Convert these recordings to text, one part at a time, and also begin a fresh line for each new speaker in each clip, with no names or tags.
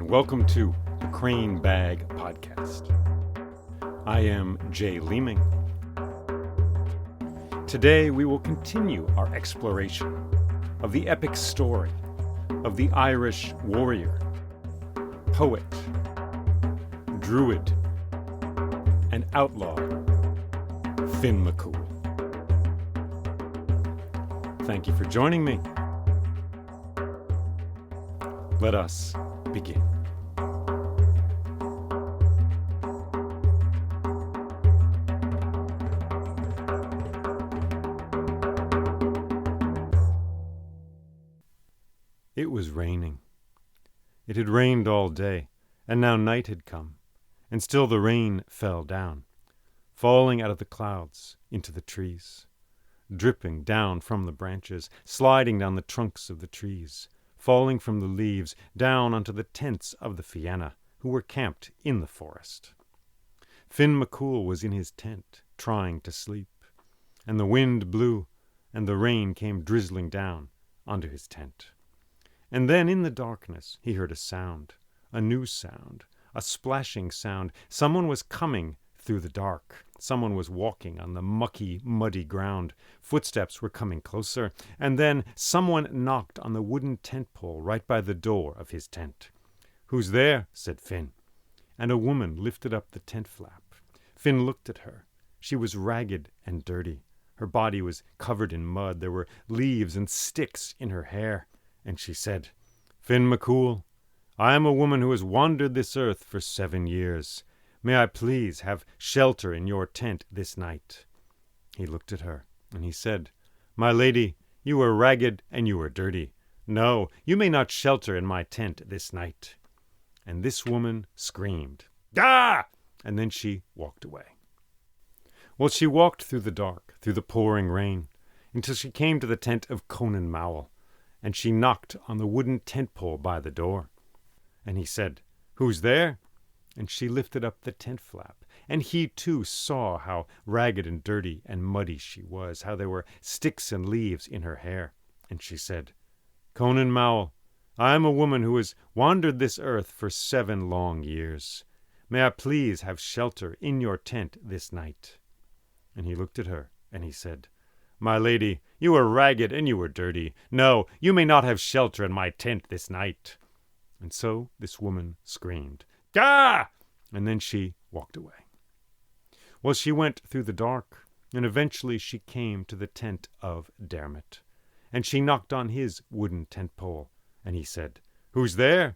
welcome to the Crane Bag Podcast. I am Jay Leeming. Today we will continue our exploration of the epic story of the Irish warrior, poet, druid, and outlaw Finn MacCool. Thank you for joining me. Let us begin. It was raining. It had rained all day, and now night had come, and still the rain fell down, falling out of the clouds into the trees, dripping down from the branches, sliding down the trunks of the trees, falling from the leaves down onto the tents of the Fianna, who were camped in the forest. Finn MacCool was in his tent, trying to sleep, and the wind blew, and the rain came drizzling down onto his tent. And then in the darkness he heard a sound, a new sound, a splashing sound. Someone was coming through the dark. Someone was walking on the mucky, muddy ground. Footsteps were coming closer, and then someone knocked on the wooden tent pole right by the door of his tent. "Who's there?" said Finn. And a woman lifted up the tent flap. Finn looked at her. She was ragged and dirty. Her body was covered in mud. There were leaves and sticks in her hair. And she said, "Finn MacCool, I am a woman who has wandered this earth for 7 years. May I please have shelter in your tent this night?" He looked at her, and he said, "My lady, you are ragged and you are dirty. No, you may not shelter in my tent this night." And this woman screamed, "Ah!" And then she walked away. Well, she walked through the dark, through the pouring rain, until she came to the tent of Conan Mowell, and she knocked on the wooden tent pole by the door. And he said, "Who's there?" And she lifted up the tent flap, and he too saw how ragged and dirty and muddy she was, how there were sticks and leaves in her hair. And she said, "Conan Mowell, I am a woman who has wandered this earth for 7 long years. May I please have shelter in your tent this night?" And he looked at her, and he said, "My lady, you are ragged and you are dirty. No, you may not have shelter in my tent this night." And so this woman screamed, "Ah!" And then she walked away. Well, she went through the dark, and eventually she came to the tent of Diarmuid, and she knocked on his wooden tent pole, and he said, "Who's there?"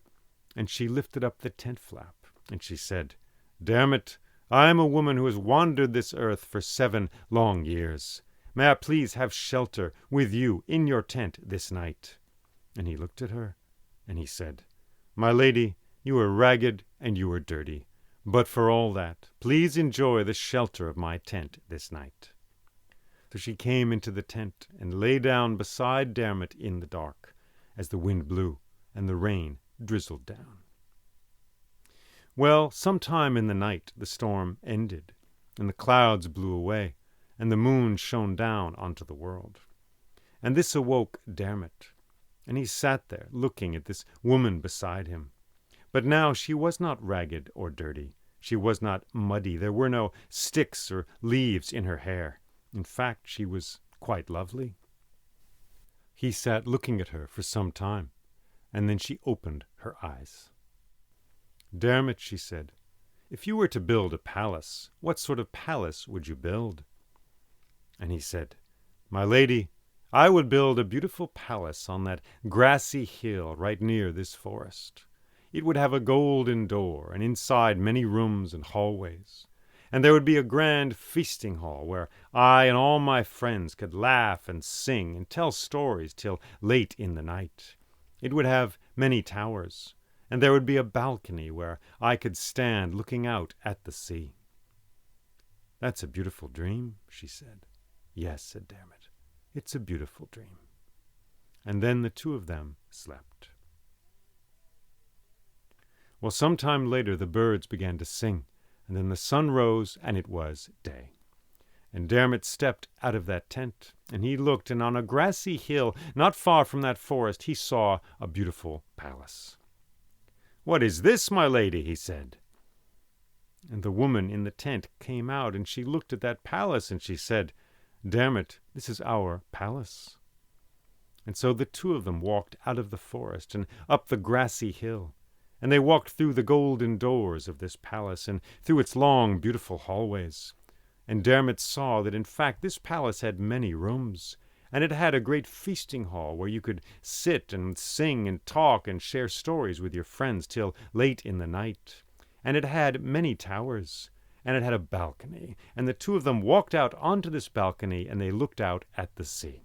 And she lifted up the tent flap, and she said, "Diarmuid, I am a woman who has wandered this earth for 7 long years. May I please have shelter with you in your tent this night?" And he looked at her, and he said, "My lady, you are ragged and you are dirty. But for all that, please enjoy the shelter of my tent this night." So she came into the tent and lay down beside Diarmuid in the dark, as the wind blew and the rain drizzled down. Well, sometime in the night the storm ended, and the clouds blew away, and the moon shone down onto the world. And this awoke Diarmuid, and he sat there looking at this woman beside him. But now she was not ragged or dirty. She was not muddy. There were no sticks or leaves in her hair. In fact, she was quite lovely. He sat looking at her for some time, and then she opened her eyes. "Diarmuid," she said, "if you were to build a palace, what sort of palace would you build?" And he said, "My lady, I would build a beautiful palace on that grassy hill right near this forest. It would have a golden door, and inside many rooms and hallways. And there would be a grand feasting hall where I and all my friends could laugh and sing and tell stories till late in the night. It would have many towers, and there would be a balcony where I could stand looking out at the sea." "That's a beautiful dream," she said. "Yes," said Diarmuid, "it's a beautiful dream." And then the two of them slept. Well, some time later the birds began to sing, and then the sun rose, and it was day. And Diarmuid stepped out of that tent, and he looked, and on a grassy hill not far from that forest he saw a beautiful palace. "What is this, my lady?" he said. And the woman in the tent came out, and she looked at that palace, and she said, "Diarmuid, this is our palace." And so the two of them walked out of the forest and up the grassy hill, and they walked through the golden doors of this palace and through its long, beautiful hallways. And Diarmuid saw that in fact this palace had many rooms, and it had a great feasting hall where you could sit and sing and talk and share stories with your friends till late in the night. And it had many towers, and it had a balcony, and the two of them walked out onto this balcony, and they looked out at the sea.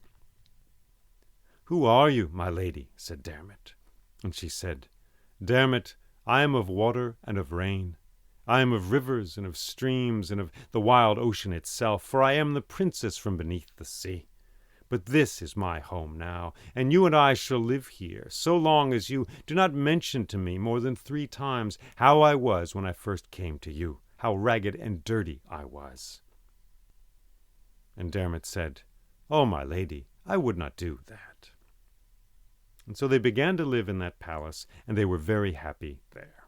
"Who are you, my lady?" said Diarmuid. And she said, "Diarmuid, I am of water and of rain. I am of rivers and of streams and of the wild ocean itself, for I am the princess from beneath the sea. But this is my home now, and you and I shall live here, so long as you do not mention to me more than 3 times how I was when I first came to you, how ragged and dirty I was." And Diarmuid said, "Oh, my lady, I would not do that." And so they began to live in that palace, and they were very happy there.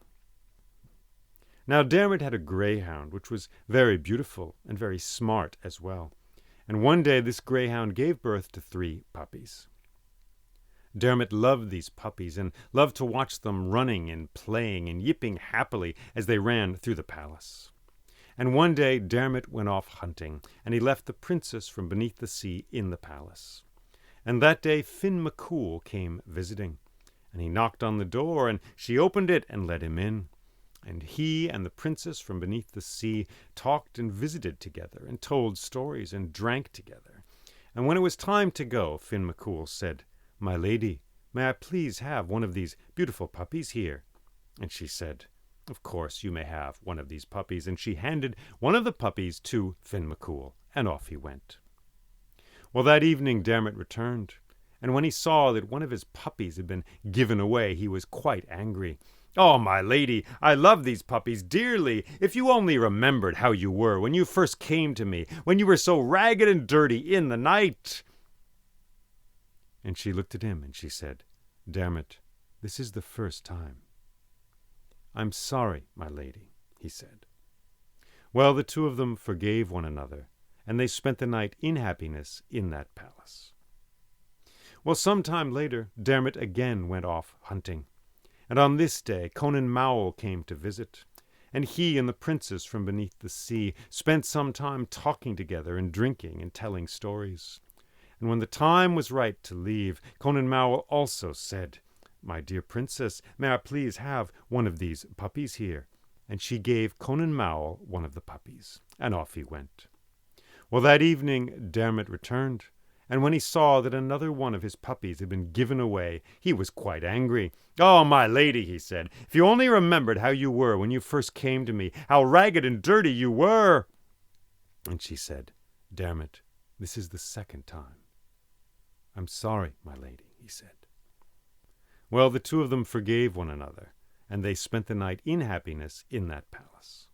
Now Diarmuid had a greyhound, which was very beautiful and very smart as well. And one day this greyhound gave birth to 3 puppies. Diarmuid loved these puppies and loved to watch them running and playing and yipping happily as they ran through the palace. And one day Diarmuid went off hunting, and he left the princess from beneath the sea in the palace. And that day Finn MacCool came visiting, and he knocked on the door, and she opened it and let him in. And he and the princess from beneath the sea talked and visited together and told stories and drank together. And when it was time to go, Finn MacCool said, "My lady, may I please have one of these beautiful puppies here?" And she said, "Of course you may have one of these puppies." And she handed one of the puppies to Finn MacCool, and off he went. Well, that evening Diarmuid returned, and when he saw that one of his puppies had been given away, he was quite angry. "Oh, my lady, I love these puppies dearly. If you only remembered how you were when you first came to me, when you were so ragged and dirty in the night." And she looked at him and she said, "Diarmuid, this is the first time." "I'm sorry, my lady," he said. Well, the two of them forgave one another, and they spent the night in happiness in that palace. Well, some time later, Diarmuid again went off hunting. And on this day Conan Mowell came to visit, and he and the princess from beneath the sea spent some time talking together and drinking and telling stories. And when the time was right to leave, Conan Mowell also said, "My dear princess, may I please have one of these puppies here?" And she gave Conan Mowell one of the puppies, and off he went. Well, that evening Diarmuid returned, and when he saw that another one of his puppies had been given away, he was quite angry. "Oh, my lady," he said, "if you only remembered how you were when you first came to me, how ragged and dirty you were." And she said, "Diarmuid, this is the second time." "I'm sorry, my lady," he said. Well, the two of them forgave one another, and they spent the night in happiness in that palace.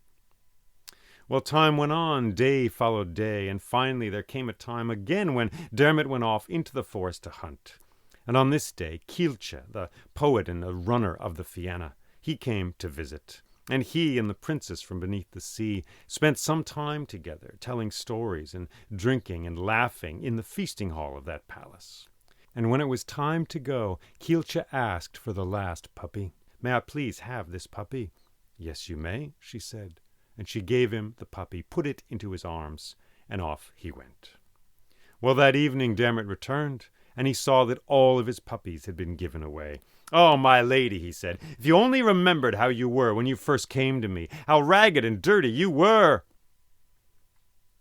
Well, time went on, day followed day, and finally there came a time again when Diarmuid went off into the forest to hunt. And on this day, Cialte, the poet and the runner of the Fianna, he came to visit. And he and the princess from beneath the sea spent some time together, telling stories and drinking and laughing in the feasting hall of that palace. And when it was time to go, Cialte asked for the last puppy. "May I please have this puppy?" "Yes, you may," she said. And she gave him the puppy, put it into his arms, and off he went. Well, that evening Diarmuid returned, and he saw that all of his puppies had been given away. "Oh, my lady," he said, "if you only remembered how you were when you first came to me, how ragged and dirty you were."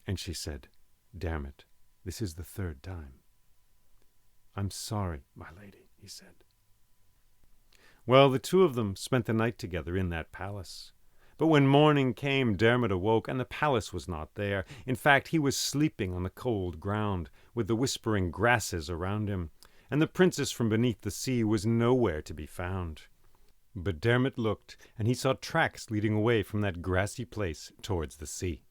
And she said, "Diarmuid, this is the third time." "I'm sorry, my lady," he said. Well, the two of them spent the night together in that palace. But when morning came, Diarmuid awoke, and the palace was not there. In fact, he was sleeping on the cold ground, with the whispering grasses around him, and the princess from beneath the sea was nowhere to be found. But Diarmuid looked, and he saw tracks leading away from that grassy place towards the sea.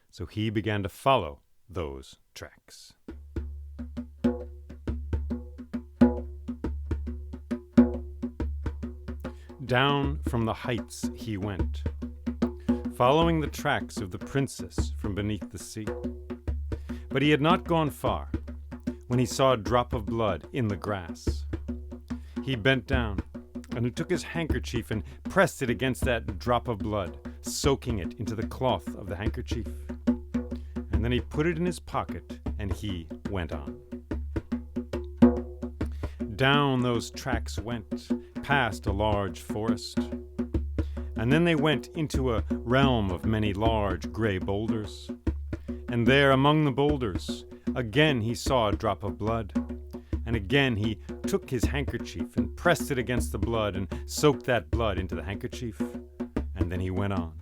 So he began to follow those tracks. Down from the heights he went, following the tracks of the princess from beneath the sea. But he had not gone far when he saw a drop of blood in the grass. He bent down, and he took his handkerchief and pressed it against that drop of blood, soaking it into the cloth of the handkerchief. And then he put it in his pocket, and he went on. Down those tracks went, past a large forest. And then they went into a realm of many large gray boulders. And there, among the boulders, again he saw a drop of blood. And again he took his handkerchief and pressed it against the blood and soaked that blood into the handkerchief. And then he went on.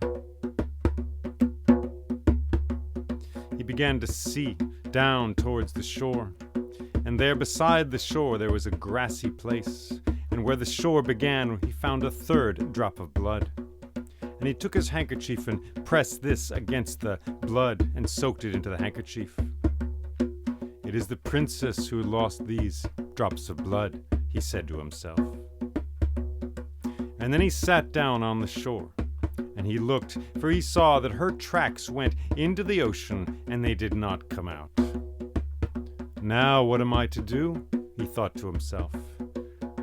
He began to see down towards the shore. And there beside the shore there was a grassy place. And where the shore began, he found a third drop of blood. And he took his handkerchief and pressed this against the blood and soaked it into the handkerchief. It is the princess who lost these drops of blood, he said to himself. And then he sat down on the shore, and he looked, for he saw that her tracks went into the ocean, and they did not come out. Now what am I to do? He thought to himself.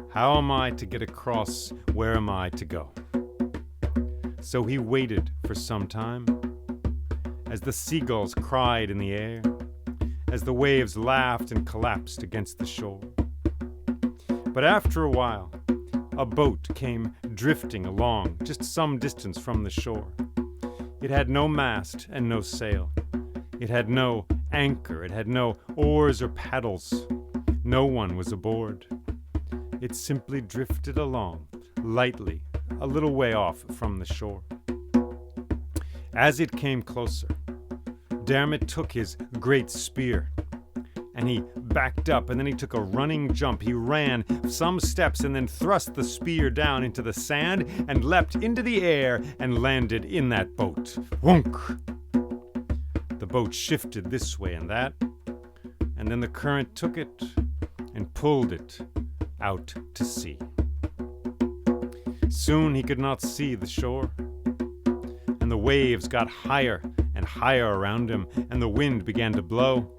How am I to get across? Where am I to go? So he waited for some time, as the seagulls cried in the air, as the waves laughed and collapsed against the shore. But after a while, a boat came drifting along just some distance from the shore. It had no mast and no sail. It had no anchor. It had no oars or paddles. No one was aboard. It simply drifted along, lightly, a little way off from the shore. As it came closer, Diarmuid took his great spear, and he backed up, and then he took a running jump. He ran some steps and then thrust the spear down into the sand and leapt into the air and landed in that boat. Wonk! The boat shifted this way and that, and then the current took it and pulled it out to sea. Soon he could not see the shore, and the waves got higher and higher around him, and the wind began to blow.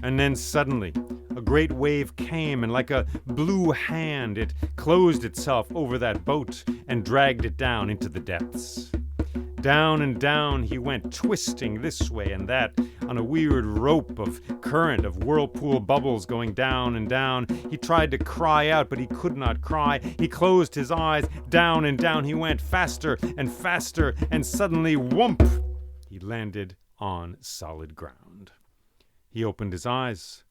And then suddenly, a great wave came, and like a blue hand, it closed itself over that boat and dragged it down into the depths. Down and down he went, twisting this way and that on a weird rope of current, of whirlpool bubbles going down and down. He tried to cry out, but he could not cry. He closed his eyes. Down and down he went, faster and faster, and suddenly, whoomp! He landed on solid ground. He opened his eyes.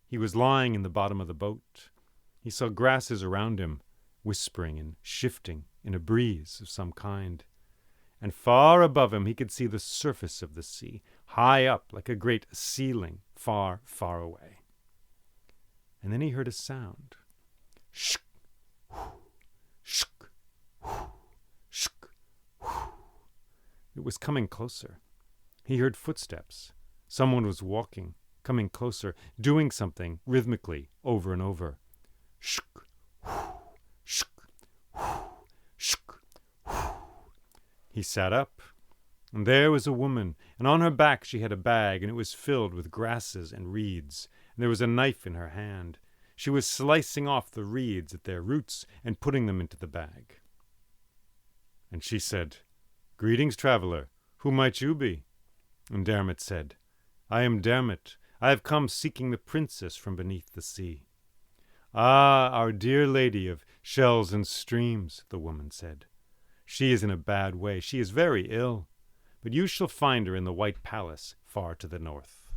He was lying in the bottom of the boat. He saw grasses around him, whispering and shifting in a breeze of some kind. And far above him he could see the surface of the sea, high up like a great ceiling, far, far away. And then he heard a sound. Shk, whoo, shk, whoo, shk, whoo. It was coming closer. He heard footsteps. Someone was walking, coming closer, doing something rhythmically over and over. Shk, whoo, shk, whoo, shk, whoo. He sat up, and there was a woman, and on her back she had a bag, and it was filled with grasses and reeds, and there was a knife in her hand. She was slicing off the reeds at their roots and putting them into the bag. And she said, "Greetings, traveller. Who might you be?" And Diarmuid said, "I am Diarmuid. I have come seeking the princess from beneath the sea." "Ah, our dear lady of shells and streams," the woman said. "She is in a bad way. She is very ill. But you shall find her in the White Palace far to the north."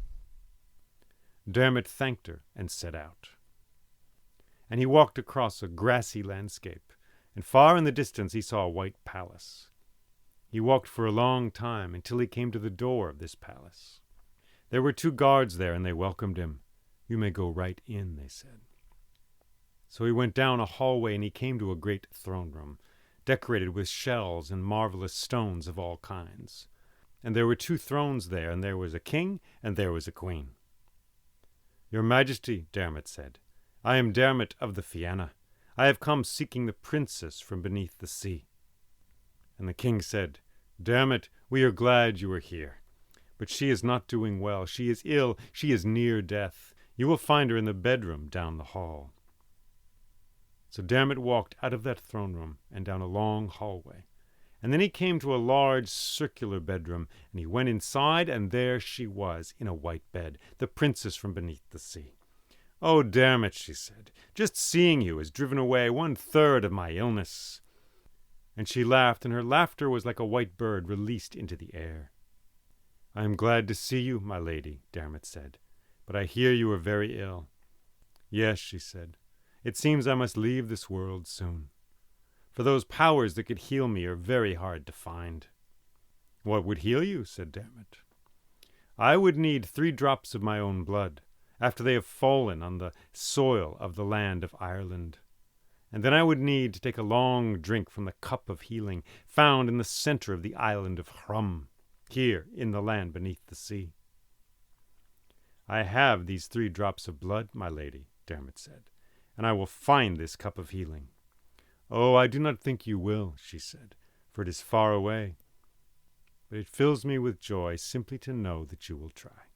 Diarmuid thanked her and set out. And he walked across a grassy landscape, and far in the distance he saw a white palace. He walked for a long time until he came to the door of this palace. There were 2 guards there, and they welcomed him. "You may go right in," they said. So he went down a hallway, and he came to a great throne room, decorated with shells and marvelous stones of all kinds. And there were 2 thrones there, and there was a king, and there was a queen. "Your Majesty," Diarmuid said, "I am Diarmuid of the Fianna. I have come seeking the princess from beneath the sea." And the king said, "Diarmuid, we are glad you are here. But she is not doing well. She is ill. She is near death. You will find her in the bedroom down the hall." So Diarmuid walked out of that throne room and down a long hallway. And then he came to a large circular bedroom, and he went inside, and there she was, in a white bed, the princess from beneath the sea. "Oh, Diarmuid," she said, "just seeing you has driven away 1/3 of my illness." And she laughed, and her laughter was like a white bird released into the air. "I am glad to see you, my lady," Diarmuid said, "but I hear you are very ill." "Yes," she said, "it seems I must leave this world soon. For those powers that could heal me are very hard to find." "What would heal you?" said Diarmuid. "I would need 3 drops of my own blood, after they have fallen on the soil of the land of Ireland. And then I would need to take a long drink from the cup of healing found in the center of the island of Hrum, here in the land beneath the sea." "I have these 3 drops of blood, my lady," Diarmuid said, "and I will find this cup of healing." "Oh, I do not think you will," she said, "for it is far away. But it fills me with joy simply to know that you will try."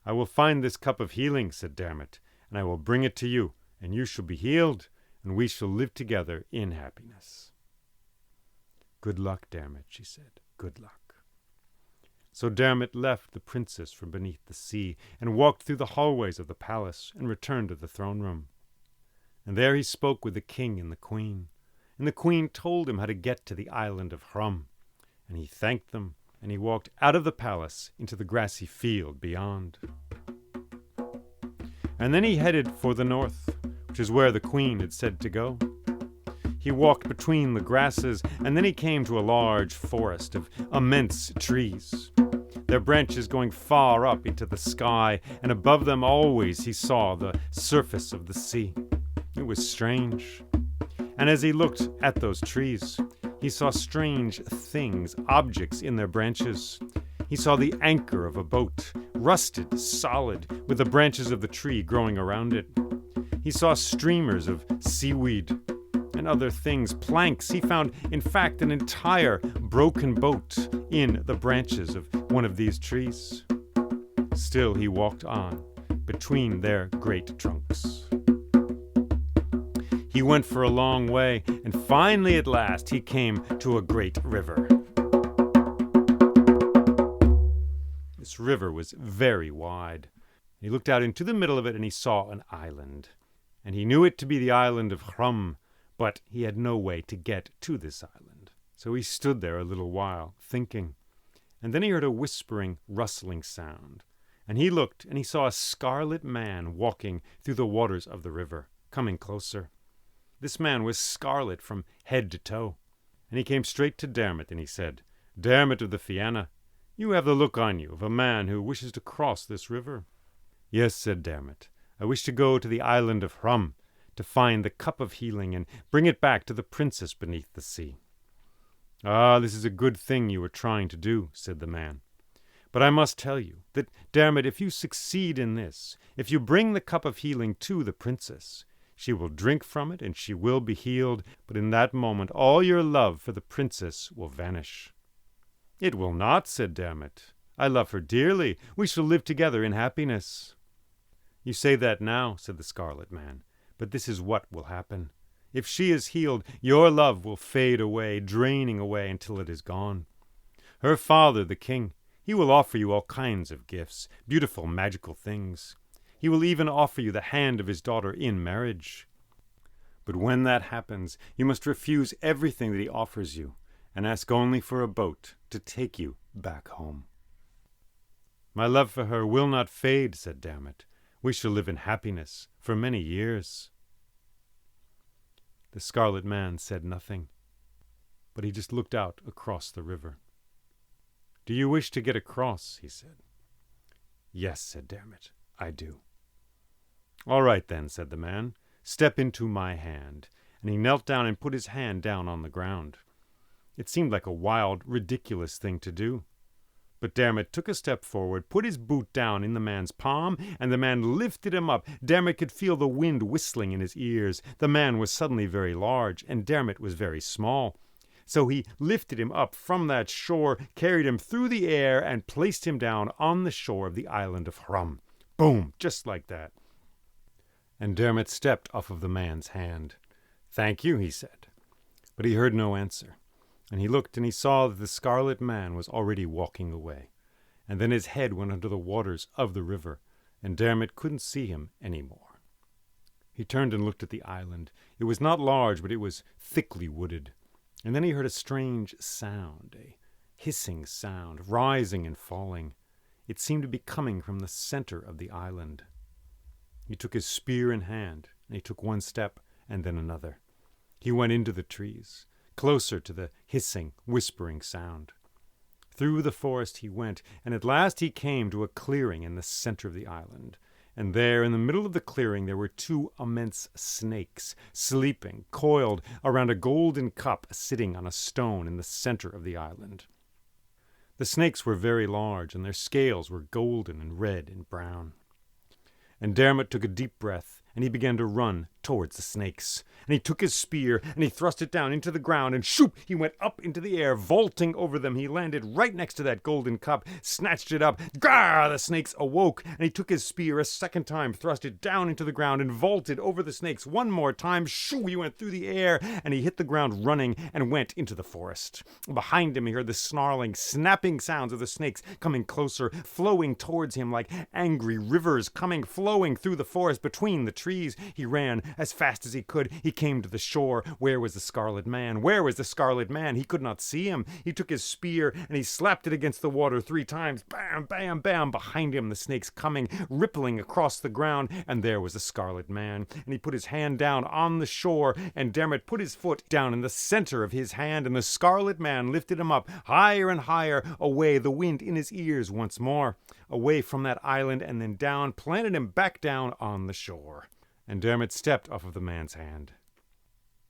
"I will find this cup of healing," said Diarmuid, "and I will bring it to you, and you shall be healed, and we shall live together in happiness." "Good luck, Diarmuid," she said, "good luck." So Diarmuid left the princess from beneath the sea, and walked through the hallways of the palace, and returned to the throne room. And there he spoke with the king and the queen, and the queen told him how to get to the island of Hrum, and he thanked them, and he walked out of the palace into the grassy field beyond. And then he headed for the north, which is where the queen had said to go. He walked between the grasses, and then he came to a large forest of immense trees, their branches going far up into the sky, and above them always he saw the surface of the sea. It was strange. And as he looked at those trees, he saw strange things, objects in their branches. He saw the anchor of a boat, rusted, solid, with the branches of the tree growing around it. He saw streamers of seaweed and other things, planks. He found, in fact, an entire broken boat in the branches of one of these trees. Still he walked on between their great trunks. He went for a long way, and finally at last he came to a great river. This river was very wide. He looked out into the middle of it, and he saw an island. And he knew it to be the island of Hrum, but he had no way to get to this island. So he stood there a little while, thinking. And then he heard a whispering, rustling sound. And he looked, and he saw a scarlet man walking through the waters of the river, coming closer. This man was scarlet from head to toe. And he came straight to Diarmuid, and he said, "Diarmuid of the Fianna, you have the look on you of a man who wishes to cross this river." "Yes," said Diarmuid, "I wish to go to the island of Hrum, to find the cup of healing and bring it back to the princess beneath the sea." "Ah, this is a good thing you are trying to do," said the man. "But I must tell you that, Diarmuid, if you succeed in this, if you bring the cup of healing to the princess, she will drink from it and she will be healed, but in that moment all your love for the princess will vanish." "It will not," said Diarmuid. "I love her dearly. We shall live together in happiness." "You say that now," said the scarlet man, "but this is what will happen. If she is healed, your love will fade away, draining away until it is gone. Her father, the king, he will offer you all kinds of gifts, beautiful, magical things. He will even offer you the hand of his daughter in marriage. But when that happens, you must refuse everything that he offers you, and ask only for a boat to take you back home." "My love for her will not fade," said Diarmuid. "We shall live in happiness for many years." The scarlet man said nothing, but he just looked out across the river. "Do you wish to get across?" he said. "Yes," said Diarmuid, "I do." "All right then," said the man. "Step into my hand." And he knelt down and put his hand down on the ground. It seemed like a wild, ridiculous thing to do. But Diarmuid took a step forward, put his boot down in the man's palm, and the man lifted him up. Diarmuid could feel the wind whistling in his ears. The man was suddenly very large, and Diarmuid was very small. So he lifted him up from that shore, carried him through the air, and placed him down on the shore of the island of Hrum. Boom! Just like that. And Diarmuid stepped off of the man's hand. "Thank you," he said. But he heard no answer. And he looked, and he saw that the Scarlet Man was already walking away. And then his head went under the waters of the river, and Diarmuid couldn't see him any more. He turned and looked at the island. It was not large, but it was thickly wooded. And then he heard a strange sound, a hissing sound, rising and falling. It seemed to be coming from the center of the island. He took his spear in hand, and he took one step, and then another. He went into the trees, closer to the hissing, whispering sound. Through the forest he went, and at last he came to a clearing in the center of the island. And there, in the middle of the clearing, there were two immense snakes, sleeping, coiled around a golden cup sitting on a stone in the center of the island. The snakes were very large, and their scales were golden and red and brown. And Diarmuid took a deep breath, and he began to run towards the snakes. And he took his spear, and he thrust it down into the ground, and shoop, he went up into the air, vaulting over them. He landed right next to that golden cup, snatched it up. Grrr! The snakes awoke, and he took his spear a second time, thrust it down into the ground, and vaulted over the snakes one more time. Shoo! He went through the air, and he hit the ground running, and went into the forest. Behind him he heard the snarling, snapping sounds of the snakes coming closer, flowing towards him like angry rivers, flowing through the forest between the trees. He ran as fast as he could. He came to the shore. Where was the Scarlet Man? Where was the Scarlet Man? He could not see him. He took his spear, and he slapped it against the water 3 times. Bam, bam, bam. Behind him, the snakes coming, rippling across the ground, and there was the Scarlet Man. And he put his hand down on the shore, and Diarmuid put his foot down in the center of his hand, and the Scarlet Man lifted him up higher and higher, away, the wind in his ears once more, away from that island, and then down, planted him back down on the shore. And Diarmuid stepped off of the man's hand.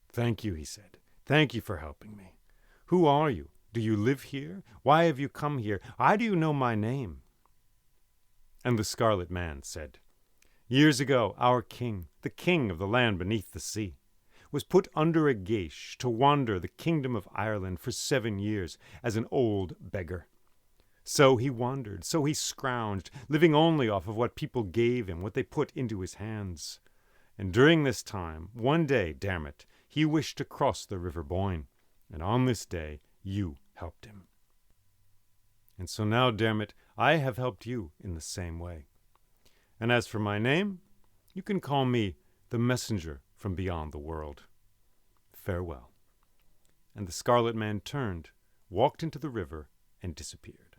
"Thank you," he said. "Thank you for helping me. Who are you? Do you live here? Why have you come here? How do you know my name?" And the Scarlet Man said, "Years ago, our king, the king of the land beneath the sea, was put under a geis to wander the kingdom of Ireland for 7 years as an old beggar. So he wandered, so he scrounged, living only off of what people gave him, what they put into his hands. And during this time, one day, Diarmuid, he wished to cross the River Boyne, and on this day you helped him. And so now, Diarmuid, I have helped you in the same way. And as for my name, you can call me the messenger from beyond the world. Farewell." And the Scarlet Man turned, walked into the river, and disappeared.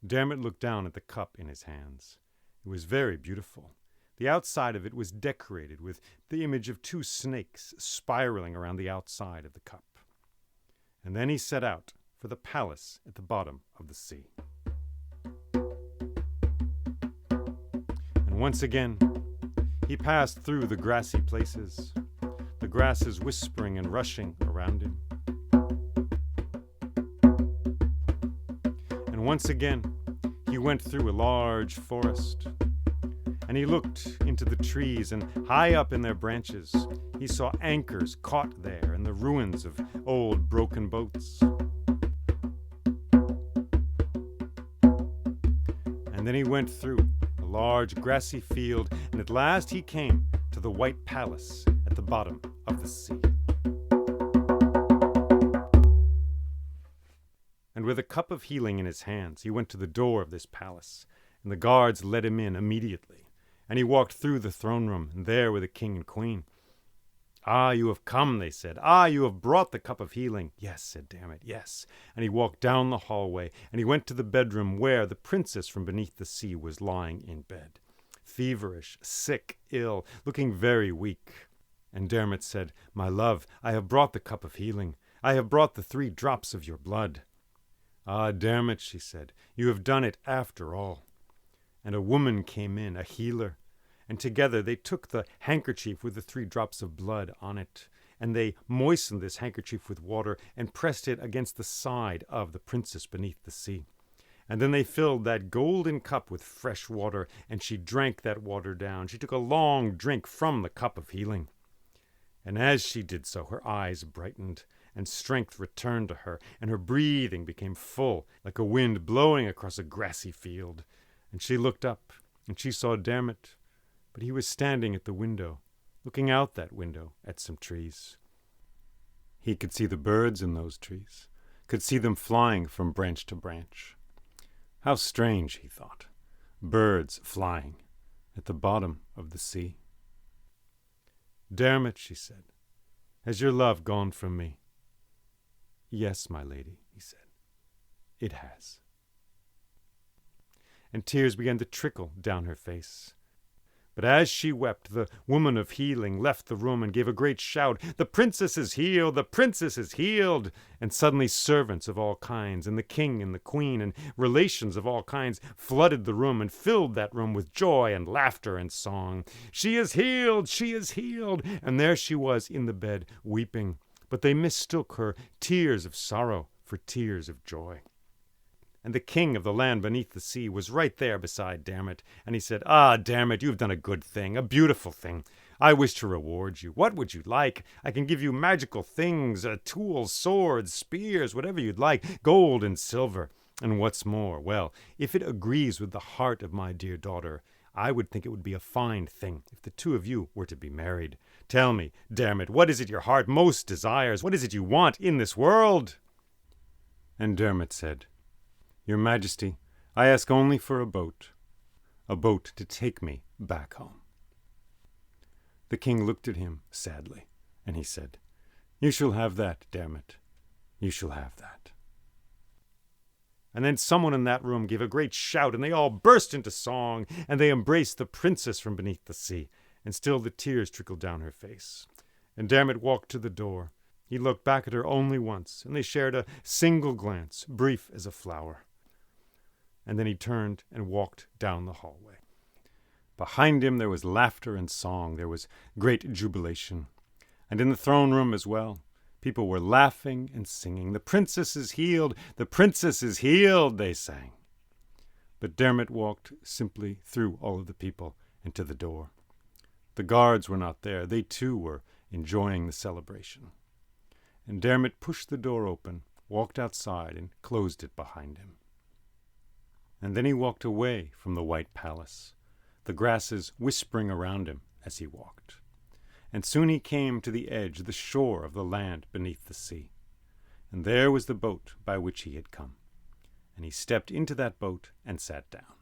Diarmuid looked down at the cup in his hands. It was very beautiful. The outside of it was decorated with the image of 2 snakes spiraling around the outside of the cup. And then he set out for the palace at the bottom of the sea. And once again, he passed through the grassy places, the grasses whispering and rushing around him. And once again, he went through a large forest. And he looked into the trees, and high up in their branches, he saw anchors caught there and the ruins of old broken boats. And then he went through a large grassy field, and at last he came to the White Palace at the bottom of the sea. And with a cup of healing in his hands, he went to the door of this palace, and the guards let him in immediately. And he walked through the throne room, and there were the king and queen. "Ah, you have come," they said. "Ah, you have brought the cup of healing." "Yes," said Diarmuid, "yes." And he walked down the hallway, and he went to the bedroom where the princess from beneath the sea was lying in bed, feverish, sick, ill, looking very weak. And Diarmuid said, "My love, I have brought the cup of healing. I have brought the 3 drops of your blood." "Ah, Diarmuid," she said, "you have done it after all." And a woman came in, a healer, and together they took the handkerchief with the 3 drops of blood on it, and they moistened this handkerchief with water and pressed it against the side of the princess beneath the sea. And then they filled that golden cup with fresh water, and she drank that water down. She took a long drink from the cup of healing. And as she did so, her eyes brightened, and strength returned to her, and her breathing became full, like a wind blowing across a grassy field. And she looked up, and she saw Diarmuid, but he was standing at the window, looking out that window at some trees. He could see the birds in those trees, could see them flying from branch to branch. How strange, he thought, birds flying at the bottom of the sea. Diarmuid, she said, has your love gone from me? Yes, my lady, he said, it has. And tears began to trickle down her face. But as she wept, the woman of healing left the room and gave a great shout, "The princess is healed! The princess is healed!" And suddenly servants of all kinds, and the king and the queen, and relations of all kinds flooded the room and filled that room with joy and laughter and song. "She is healed! She is healed!" And there she was in the bed, weeping. But they mistook her tears of sorrow for tears of joy. And the king of the land beneath the sea was right there beside Diarmuid, and he said, "Ah, Diarmuid, you have done a good thing, a beautiful thing. I wish to reward you. What would you like? I can give you magical things, tools, swords, spears, whatever you'd like, gold and silver. And what's more, well, if it agrees with the heart of my dear daughter, I would think it would be a fine thing if the two of you were to be married. Tell me, Diarmuid, what is it your heart most desires? What is it you want in this world?" And Diarmuid said, "Your Majesty, I ask only for a boat to take me back home." The king looked at him sadly, and he said, "You shall have that, Diarmuid. You shall have that." And then someone in that room gave a great shout, and they all burst into song, and they embraced the princess from beneath the sea, and still the tears trickled down her face. And Diarmuid walked to the door. He looked back at her only once, and they shared a single glance, brief as a flower. And then he turned and walked down the hallway. Behind him there was laughter and song. There was great jubilation. And in the throne room as well, people were laughing and singing. "The princess is healed! The princess is healed!" they sang. But Diarmuid walked simply through all of the people and to the door. The guards were not there. They too were enjoying the celebration. And Diarmuid pushed the door open, walked outside, and closed it behind him. And then he walked away from the white palace, the grasses whispering around him as he walked. And soon he came to the edge, the shore of the land beneath the sea. And there was the boat by which he had come. And he stepped into that boat and sat down.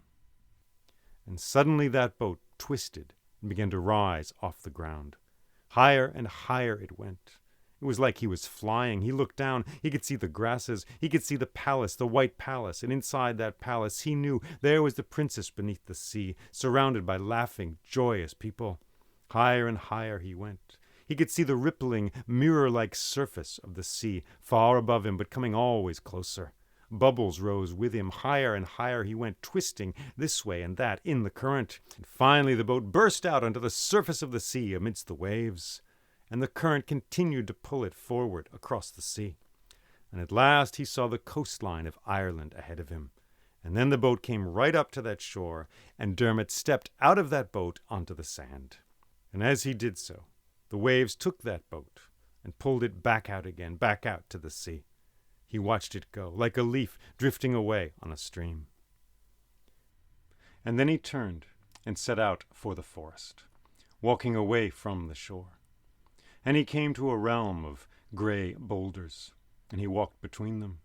And suddenly that boat twisted and began to rise off the ground. Higher and higher it went. It was like he was flying. He looked down. He could see the grasses. He could see the palace, the white palace. And inside that palace, he knew there was the princess beneath the sea, surrounded by laughing, joyous people. Higher and higher he went. He could see the rippling, mirror-like surface of the sea, far above him, but coming always closer. Bubbles rose with him. Higher and higher he went, twisting this way and that in the current. And finally the boat burst out onto the surface of the sea amidst the waves. And the current continued to pull it forward across the sea. And at last he saw the coastline of Ireland ahead of him. And then the boat came right up to that shore, and Diarmuid stepped out of that boat onto the sand. And as he did so, the waves took that boat and pulled it back out again, back out to the sea. He watched it go, like a leaf drifting away on a stream. And then he turned and set out for the forest, walking away from the shore. And he came to a realm of grey boulders, and he walked between them.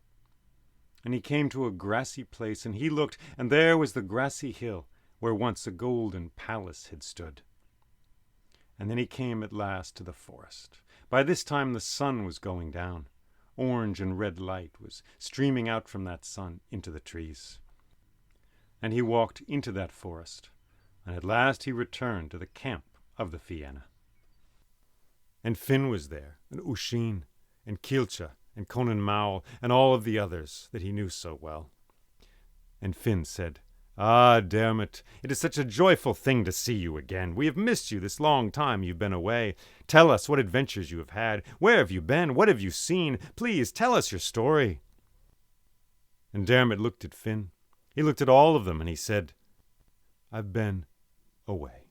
And he came to a grassy place, and he looked, and there was the grassy hill where once a golden palace had stood. And then he came at last to the forest. By this time the sun was going down. Orange and red light was streaming out from that sun into the trees. And he walked into that forest, and at last he returned to the camp of the Fianna. And Finn was there, and Uiscin, and Cialte, and Conan Mowell, and all of the others that he knew so well. And Finn said, Ah, Diarmuid, it is such a joyful thing to see you again. We have missed you this long time you've been away. Tell us what adventures you have had. Where have you been? What have you seen? Please tell us your story. And Diarmuid looked at Finn. He looked at all of them, and he said, I've been away.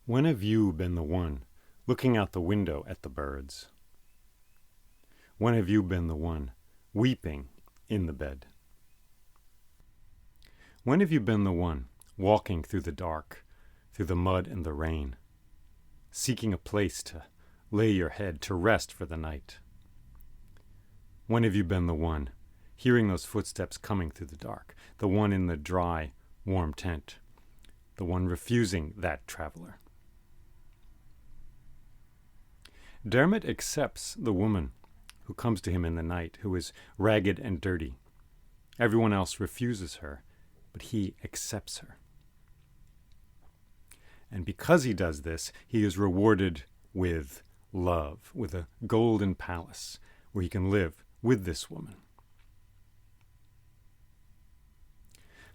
When have you been the one looking out the window at the birds? When have you been the one weeping in the bed? When have you been the one walking through the dark, through the mud and the rain, seeking a place to lay your head to rest for the night? When have you been the one hearing those footsteps coming through the dark, the one in the dry, warm tent, the one refusing that traveler? Diarmuid accepts the woman who comes to him in the night, who is ragged and dirty. Everyone else refuses her, but he accepts her. And because he does this, he is rewarded with love, with a golden palace where he can live with this woman.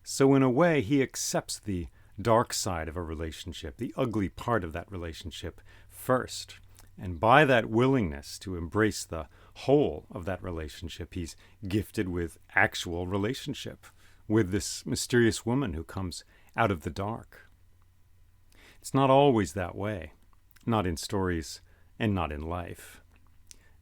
So in a way, he accepts the dark side of a relationship, the ugly part of that relationship first. And by that willingness to embrace the whole of that relationship, he's gifted with actual relationship with this mysterious woman who comes out of the dark. It's not always that way, not in stories and not in life.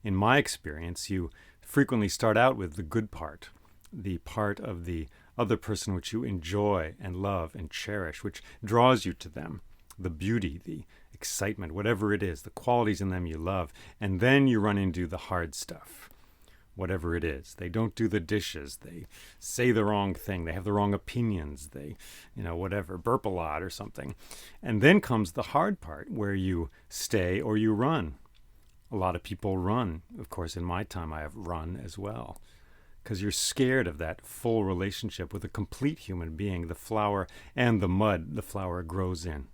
In my experience, you frequently start out with the good part, the part of the other person which you enjoy and love and cherish, which draws you to them, the beauty, the excitement, whatever it is, the qualities in them you love. And then you run into the hard stuff, whatever it is. They don't do the dishes. They say the wrong thing. They have the wrong opinions. They, whatever, burp a lot or something. And then comes the hard part where you stay or you run. A lot of people run. Of course, in my time, I have run as well. Because you're scared of that full relationship with a complete human being, the flower and the mud the flower grows in.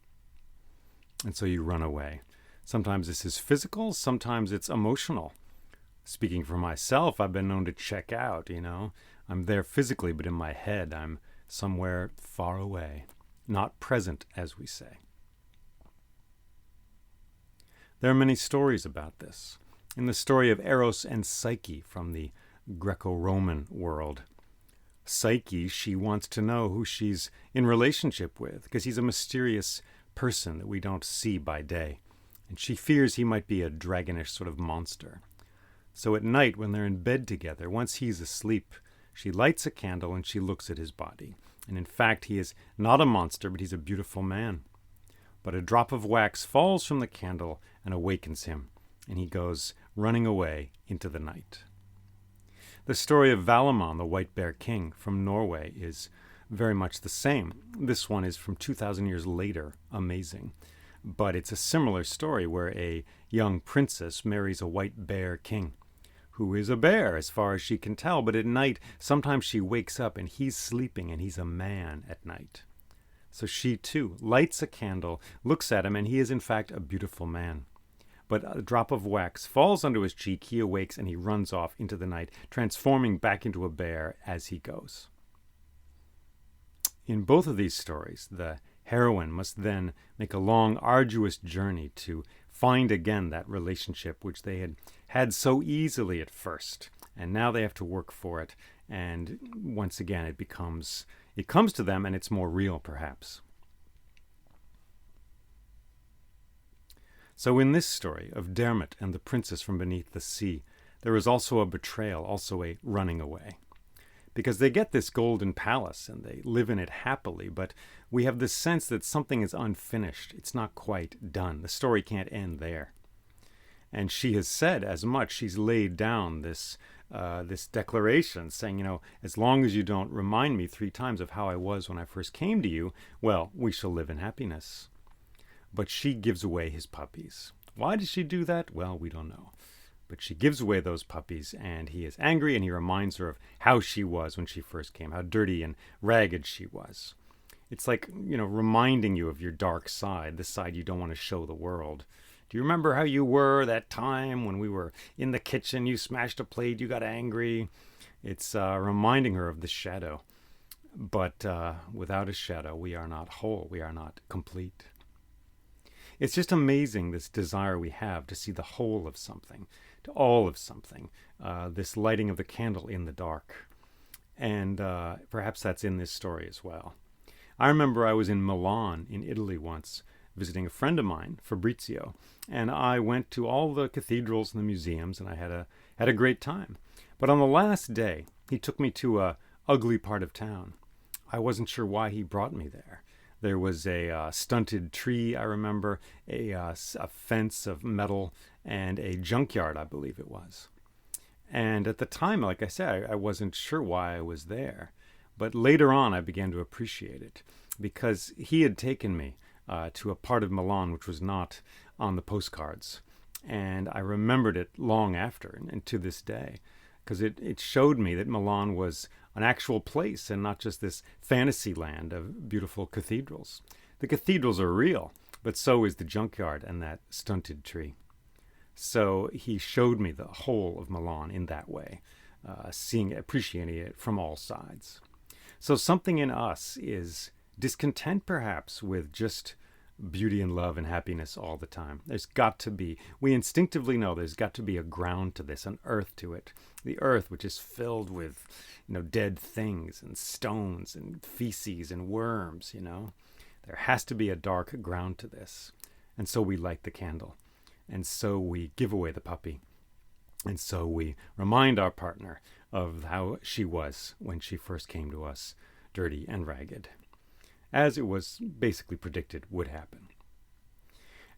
And so you run away. Sometimes this is physical, sometimes it's emotional. Speaking for myself, I've been known to check out, I'm there physically, but in my head, I'm somewhere far away, not present, as we say. There are many stories about this. In the story of Eros and Psyche from the Greco-Roman world, Psyche, she wants to know who she's in relationship with, because he's a mysterious person that we don't see by day. And she fears he might be a dragonish sort of monster. So at night, when they're in bed together, once he's asleep, she lights a candle and she looks at his body. And in fact, he is not a monster, but he's a beautiful man. But a drop of wax falls from the candle and awakens him, and he goes running away into the night. The story of Valamon, the White Bear King from Norway, is very much the same. This one is from 2,000 years later. Amazing. But it's a similar story where a young princess marries a white bear king, who is a bear as far as she can tell, but at night sometimes she wakes up and he's sleeping and he's a man at night. So she too lights a candle, looks at him, and he is in fact a beautiful man. But a drop of wax falls onto his cheek, he awakes, and he runs off into the night, transforming back into a bear as he goes. In both of these stories, the heroine must then make a long, arduous journey to find again that relationship which they had so easily at first, and now they have to work for it, and once again it comes to them, and it's more real perhaps. So in this story of Diarmuid and the princess from beneath the sea, there is also a betrayal, also a running away. Because they get this golden palace and they live in it happily, but we have this sense that something is unfinished. It's not quite done. The story can't end there. And she has said as much. She's laid down this declaration saying, as long as you don't remind me 3 times of how I was when I first came to you, well, we shall live in happiness. But she gives away his puppies. Why does she do that? Well, we don't know. But she gives away those puppies, and he is angry, and he reminds her of how she was when she first came, how dirty and ragged she was. It's like, reminding you of your dark side, the side you don't want to show the world. Do you remember how you were that time when we were in the kitchen, you smashed a plate, you got angry? It's reminding her of the shadow. But without a shadow, we are not whole, we are not complete. It's just amazing, this desire we have to see the whole of something, to all of something, this lighting of the candle in the dark. And perhaps that's in this story as well. I remember I was in Milan in Italy once, visiting a friend of mine, Fabrizio, and I went to all the cathedrals and the museums, and I had a great time. But on the last day, he took me to a ugly part of town. I wasn't sure why he brought me there. There was a stunted tree, I remember, a fence of metal, and a junkyard, I believe it was. And at the time, like I said, I wasn't sure why I was there. But later on, I began to appreciate it, because he had taken me to a part of Milan which was not on the postcards. And I remembered it long after, and to this day, because it showed me that Milan was an actual place and not just this fantasy land of beautiful cathedrals. The cathedrals are real, but so is the junkyard and that stunted tree. So he showed me the whole of Milan in that way, appreciating it from all sides. So something in us is discontent perhaps with just beauty and love and happiness all the time. There's got to be, we instinctively know there's got to be a ground to this, an earth to it. The earth which is filled with, dead things and stones and feces and worms, There has to be a dark ground to this. And so we light the candle. And so we give away the puppy. And so we remind our partner of how she was when she first came to us, dirty and ragged, as it was basically predicted would happen.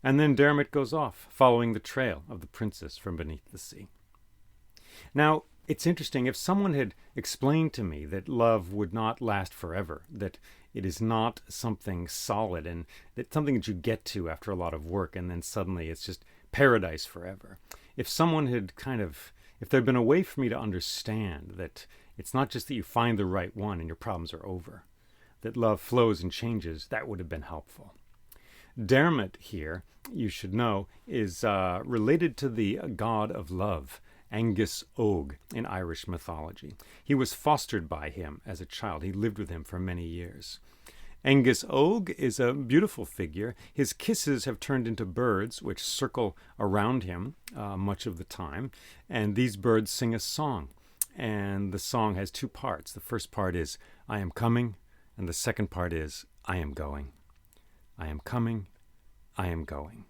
And then Diarmuid goes off, following the trail of the princess from beneath the sea. Now, it's interesting, if someone had explained to me that love would not last forever, that it is not something solid, and that something that you get to after a lot of work, and then suddenly it's just paradise forever. if someone had if there'd been a way for me to understand that it's not just that you find the right one and your problems are over, that love flows and changes, that would have been helpful. Diarmuid here, you should know, is related to the god of love, Angus Og, in Irish mythology. He was fostered by him as a child. He lived with him for many years. Angus Og is a beautiful figure. His kisses have turned into birds which circle around him much of the time, and these birds sing a song. And the song has two parts. The first part is, I am coming, and the second part is, I am going. I am coming, I am going.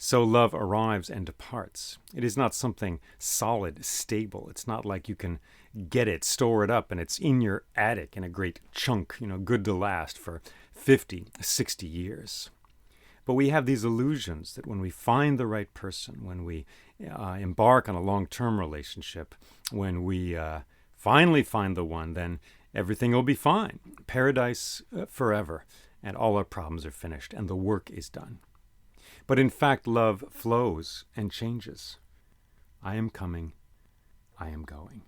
So love arrives and departs. It is not something solid, stable. It's not like you can get it, store it up, and it's in your attic in a great chunk, good to last for 50, 60 years. But we have these illusions that when we find the right person, when we embark on a long-term relationship, when we finally find the one, then everything will be fine. Paradise forever, and all our problems are finished, and the work is done. But in fact, love flows and changes. I am coming, I am going.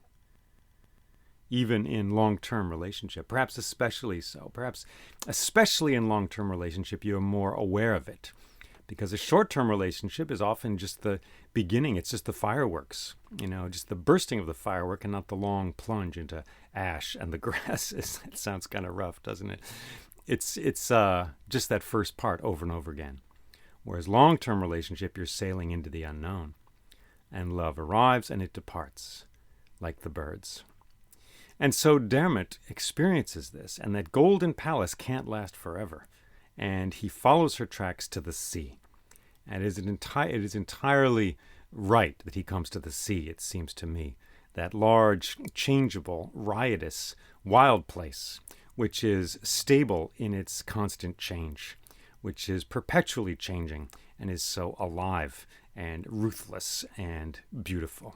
Even in long-term relationship, perhaps especially so. Perhaps especially in long-term relationship, you're more aware of it. Because a short-term relationship is often just the beginning. It's just the fireworks, just the bursting of the firework and not the long plunge into ash and the grass. It sounds kind of rough, doesn't it? It's just that first part over and over again. Whereas long-term relationship, you're sailing into the unknown. And love arrives and it departs, like the birds. And so Diarmuid experiences this, and that golden palace can't last forever. And he follows her tracks to the sea. And it is entirely right that he comes to the sea, it seems to me. That large, changeable, riotous, wild place, which is stable in its constant change, which is perpetually changing and is so alive and ruthless and beautiful.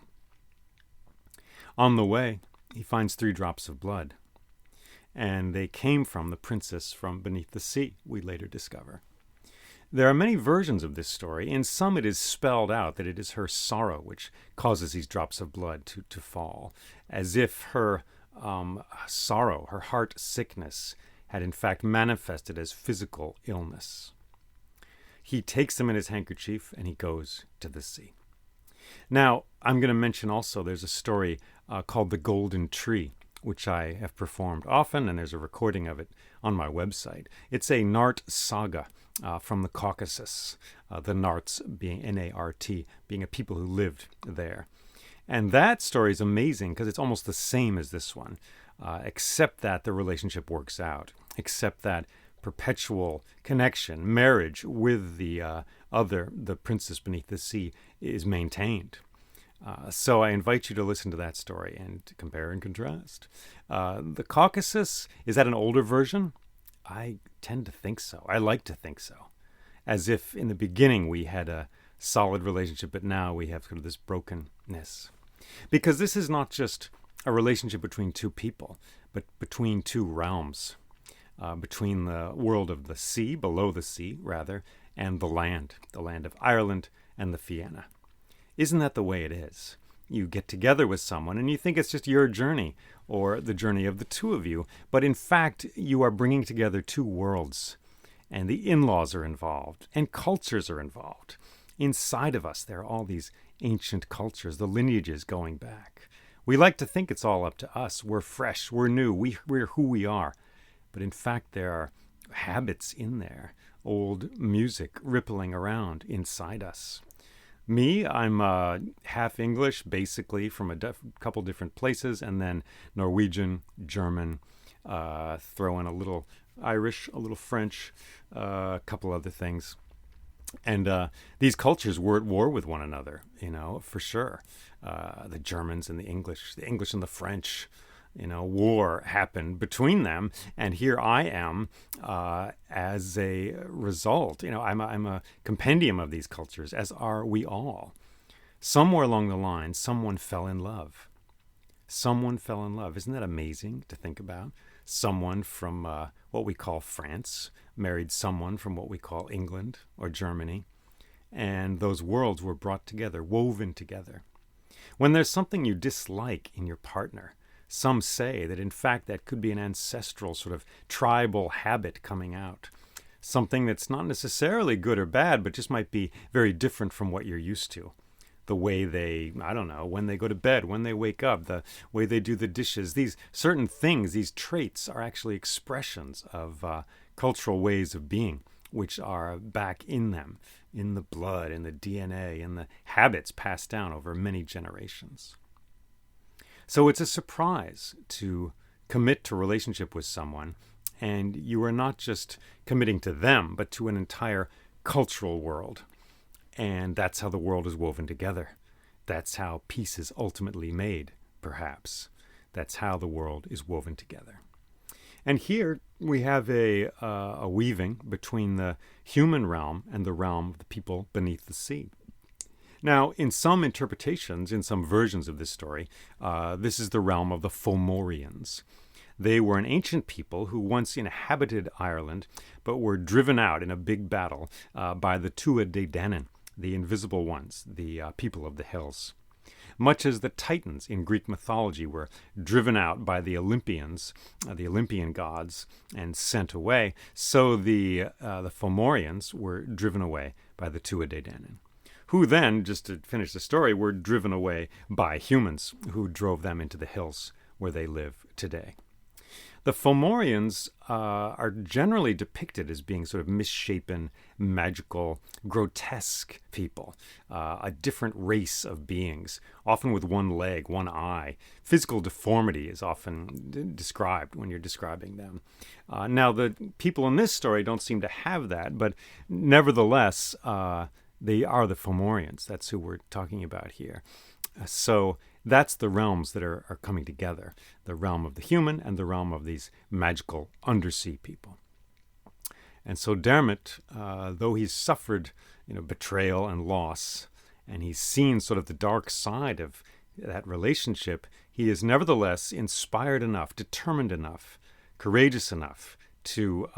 On the way, he finds 3 drops of blood, and they came from the princess from beneath the sea, we later discover. There are many versions of this story. In some it is spelled out that it is her sorrow which causes these drops of blood to fall, as if her sorrow, her heart sickness, had in fact manifested as physical illness. He takes them in his handkerchief and he goes to the sea. Now, I'm going to mention also there's a story called The Golden Tree, which I have performed often, and there's a recording of it on my website. It's a Nart saga from the Caucasus, the Narts being N-A-R-T, being a people who lived there. And that story is amazing because it's almost the same as this one, except that the relationship works out, except that perpetual connection, marriage with the princess beneath the sea is maintained. So I invite you to listen to that story and to compare and contrast. The Caucasus, is that an older version? I tend to think so. I like to think so. As if in the beginning we had a solid relationship, but now we have sort of this brokenness. Because this is not just a relationship between 2 people, but between 2 realms. Between the world of the sea, below the sea, rather, and the land of Ireland and the Fianna. Isn't that the way it is? You get together with someone and you think it's just your journey or the journey of the 2 of you, but in fact you are bringing together 2 worlds, and the in-laws are involved and cultures are involved. Inside of us there are all these ancient cultures, the lineages going back. We like to think it's all up to us. We're fresh, we're new, we're who we are. But in fact, there are habits in there, old music rippling around inside us. Me, I'm half English, basically, from a couple different places, and then Norwegian, German, throw in a little Irish, a little French, a couple other things. And these cultures were at war with one another, for sure. The Germans and the English and the French. War happened between them, and here I am as a result. I'm a compendium of these cultures, as are we all. Somewhere along the line, someone fell in love. Someone fell in love. Isn't that amazing to think about? Someone from what we call France married someone from what we call England or Germany, and those worlds were brought together, woven together. When there's something you dislike in your partner, some say that in fact that could be an ancestral sort of tribal habit coming out. Something that's not necessarily good or bad, but just might be very different from what you're used to. The way they, I don't know, when they go to bed, when they wake up, the way they do the dishes, these certain things, these traits are actually expressions of cultural ways of being, which are back in them, in the blood, in the DNA, in the habits passed down over many generations. So it's a surprise to commit to a relationship with someone, and you are not just committing to them, but to an entire cultural world. And that's how the world is woven together. That's how peace is ultimately made, perhaps. That's how the world is woven together. And here we have a weaving between the human realm and the realm of the people beneath the sea. Now, in some interpretations, in some versions of this story, this is the realm of the Fomorians. They were an ancient people who once inhabited Ireland, but were driven out in a big battle by the Tuatha Dé Danann, the invisible ones, the people of the hills. Much as the Titans in Greek mythology were driven out by the Olympians, the Olympian gods, and sent away, so the Fomorians were driven away by the Tuatha Dé Danann, who then, just to finish the story, were driven away by humans who drove them into the hills where they live today. The Fomorians are generally depicted as being sort of misshapen, magical, grotesque people, a different race of beings, often with one leg, one eye. Physical deformity is often described when you're describing them. Now, the people in this story don't seem to have that, but nevertheless, they are the Fomorians. That's who we're talking about here. So that's the realms that are coming together, the realm of the human and the realm of these magical undersea people. And so Diarmuid, though he's suffered betrayal and loss, and he's seen sort of the dark side of that relationship, he is nevertheless inspired enough, determined enough, courageous enough to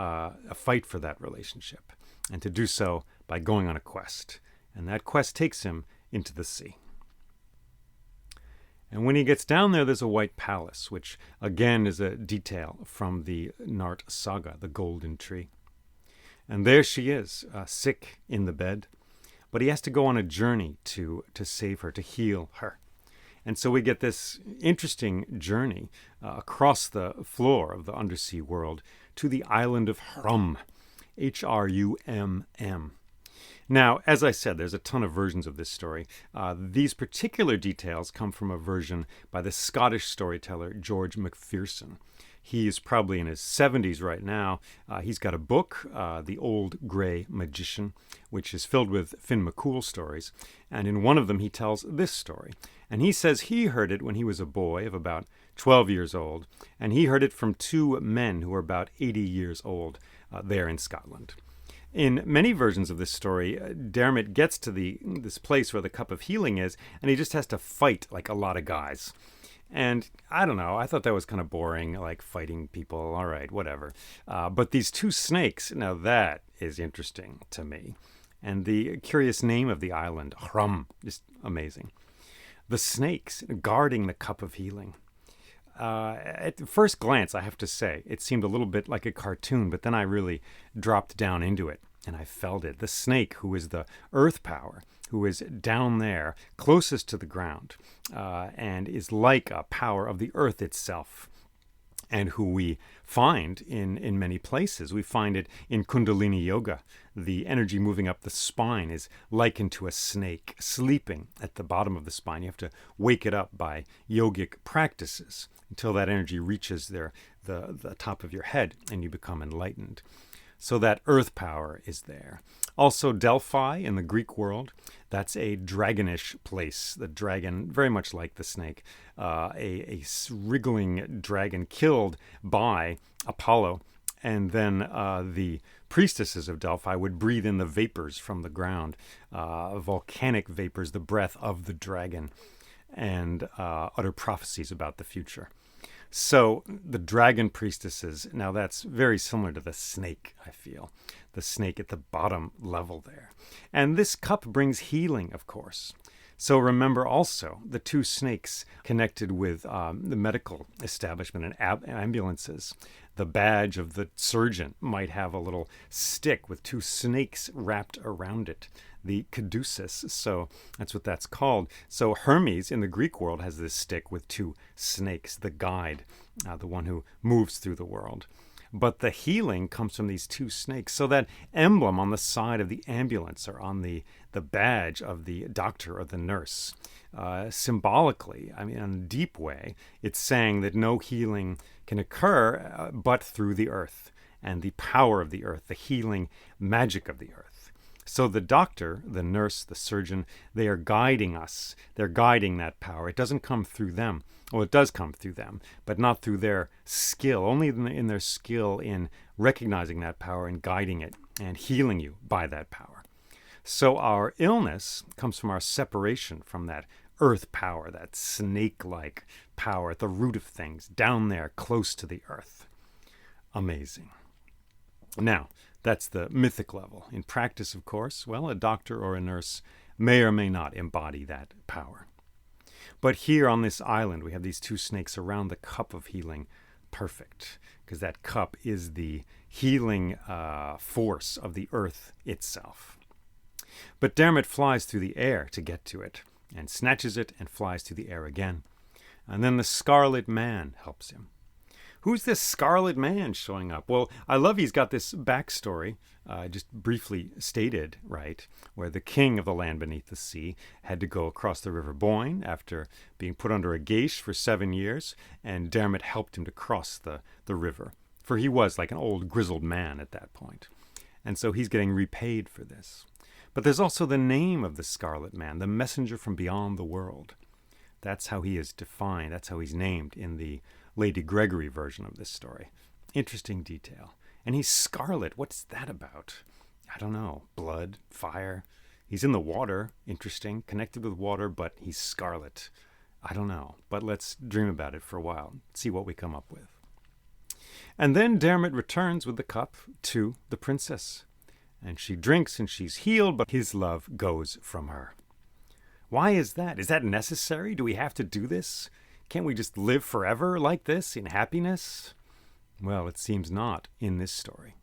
fight for that relationship, and to do so by going on a quest. And that quest takes him into the sea. And when he gets down there, there's a white palace, which again is a detail from the Nart saga, the Golden Tree. And there she is, sick in the bed, but he has to go on a journey to save her, to heal her. And so we get this interesting journey across the floor of the undersea world to the island of Hrum, H-R-U-M-M. Now, as I said, there's a ton of versions of this story. These particular details come from a version by the Scottish storyteller George Macpherson. He is probably in his 70s right now. He's got a book, The Old Grey Magician, which is filled with Finn MacCool stories. And in one of them, he tells this story. And he says he heard it when he was a boy of about 12 years old. And he heard it from two men who were about 80 years old there in Scotland. In many versions of this story, Diarmuid gets to this place where the cup of healing is, and he just has to fight like a lot of guys. And I don't know, I thought that was kind of boring, like fighting people, all right, whatever. But these two snakes, now that is interesting to me. And the curious name of the island, Hrum, just amazing. The snakes guarding the cup of healing. At first glance, I have to say, it seemed a little bit like a cartoon, but then I really dropped down into it, and I felt it. The snake, who is the earth power, who is down there, closest to the ground, and is like a power of the earth itself, and who we find in many places. We find it in Kundalini Yoga. The energy moving up the spine is likened to a snake sleeping at the bottom of the spine. You have to wake it up by yogic practices until that energy reaches the top of your head and you become enlightened. So that earth power is there. Also Delphi in the Greek world, that's a dragonish place. The dragon, very much like the snake, a wriggling dragon killed by Apollo. And then the priestesses of Delphi would breathe in the vapors from the ground, volcanic vapors, the breath of the dragon, and utter prophecies about the future. So the dragon priestesses, now that's very similar to the snake, I feel. The snake at the bottom level there. And this cup brings healing, of course. So remember also the two snakes connected with the medical establishment and ambulances. The badge of the surgeon might have a little stick with two snakes wrapped around it, the caduceus. So that's what that's called. So Hermes in the Greek world has this stick with two snakes, the guide, the one who moves through the world. But the healing comes from these two snakes. So that emblem on the side of the ambulance or on the badge of the doctor or the nurse, symbolically, I mean, in a deep way, it's saying that no healing can occur but through the earth and the power of the earth, the healing magic of the earth. So the doctor, the nurse, the surgeon, they are guiding us. They're guiding that power. It doesn't come through them. Well, it does come through them, but not through their skill, only in their skill in recognizing that power and guiding it and healing you by that power. So our illness comes from our separation from that earth power, that snake-like power at the root of things, down there, close to the earth. Amazing. Now, that's the mythic level. In practice, of course, well, a doctor or a nurse may or may not embody that power. But here on this island, we have these two snakes around the cup of healing. Perfect, because that cup is the healing force of the earth itself. But Diarmuid flies through the air to get to it, and snatches it and flies through the air again. And then the Scarlet Man helps him. Who's this Scarlet Man showing up? Well, I love he's got this backstory, just briefly stated, right, where the king of the land beneath the sea had to go across the River Boyne after being put under a geish for 7 years, and Diarmuid helped him to cross the river, for he was like an old grizzled man at that point. And so he's getting repaid for this. But there's also the name of the Scarlet Man, the messenger from beyond the world. That's how he is defined. That's how he's named in the Lady Gregory version of this story. Interesting detail. And he's scarlet. What's that about? I don't know. Blood? Fire? He's in the water. Interesting. Connected with water, but he's scarlet. I don't know. But let's dream about it for a while. See what we come up with. And then Diarmuid returns with the cup to the princess. And she drinks and she's healed, but his love goes from her. Why is that? Is that necessary? Do we have to do this? Can't we just live forever like this in happiness? Well, it seems not in this story.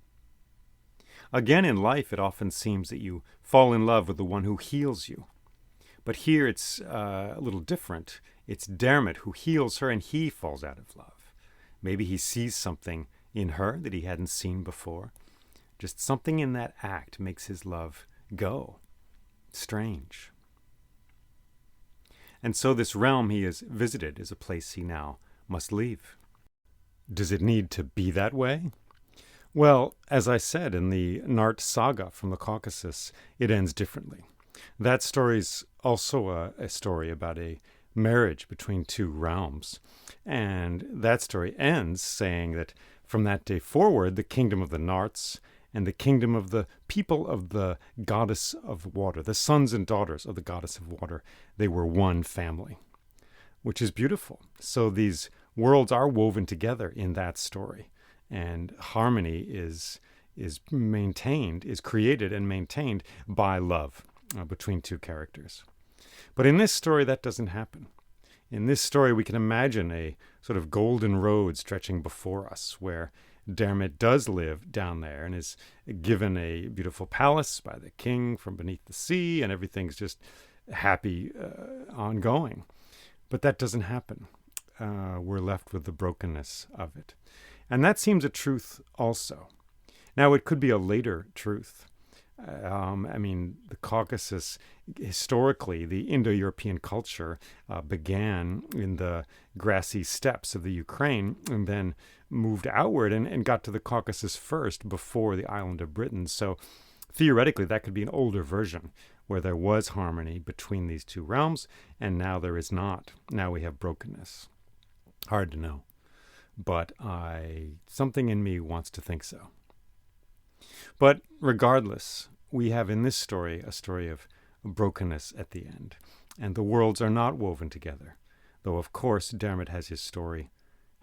Again, in life, it often seems that you fall in love with the one who heals you. But here it's a little different. It's Diarmuid who heals her and he falls out of love. Maybe he sees something in her that he hadn't seen before. Just something in that act makes his love go. Strange. And so this realm he has visited is a place he now must leave. Does it need to be that way? Well, as I said in the Nart saga from the Caucasus, it ends differently. That story's also a story about a marriage between two realms. And that story ends saying that from that day forward, the kingdom of the Narts and the kingdom of the people of the goddess of water, the sons and daughters of the goddess of water, they were one family, which is beautiful. So these worlds are woven together in that story, and harmony is maintained, is created and maintained by love between two characters. But in this story, that doesn't happen. In this story, we can imagine a sort of golden road stretching before us where Diarmuid does live down there and is given a beautiful palace by the king from beneath the sea, and everything's just happy ongoing. But that doesn't happen. We're left with the brokenness of it. And that seems a truth also. Now, it could be a later truth. The Caucasus, historically, the Indo-European culture began in the grassy steppes of the Ukraine and then moved outward and got to the Caucasus first before the island of Britain. So theoretically, that could be an older version where there was harmony between these two realms, and now there is not. Now we have brokenness. Hard to know. But something in me wants to think so. But regardless, we have in this story a story of brokenness at the end. And the worlds are not woven together. Though, of course, Diarmuid has his story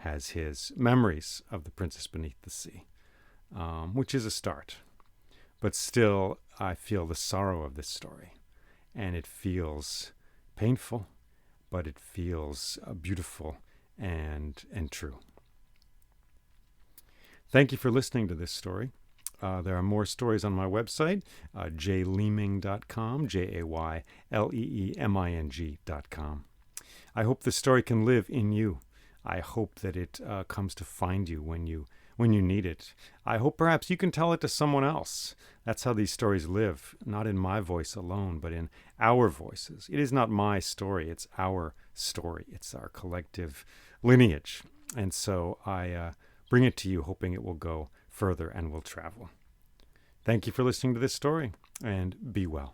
has his memories of the Princess Beneath the Sea, which is a start. But still, I feel the sorrow of this story, and it feels painful, but it feels beautiful and true. Thank you for listening to this story. There are more stories on my website, jayleeming.com, jayleeming.com. I hope this story can live in you. I hope that it comes to find you when you need it. I hope perhaps you can tell it to someone else. That's how these stories live, not in my voice alone, but in our voices. It is not my story, it's our story. It's our collective lineage. And so I bring it to you, hoping it will go further and will travel. Thank you for listening to this story, and be well.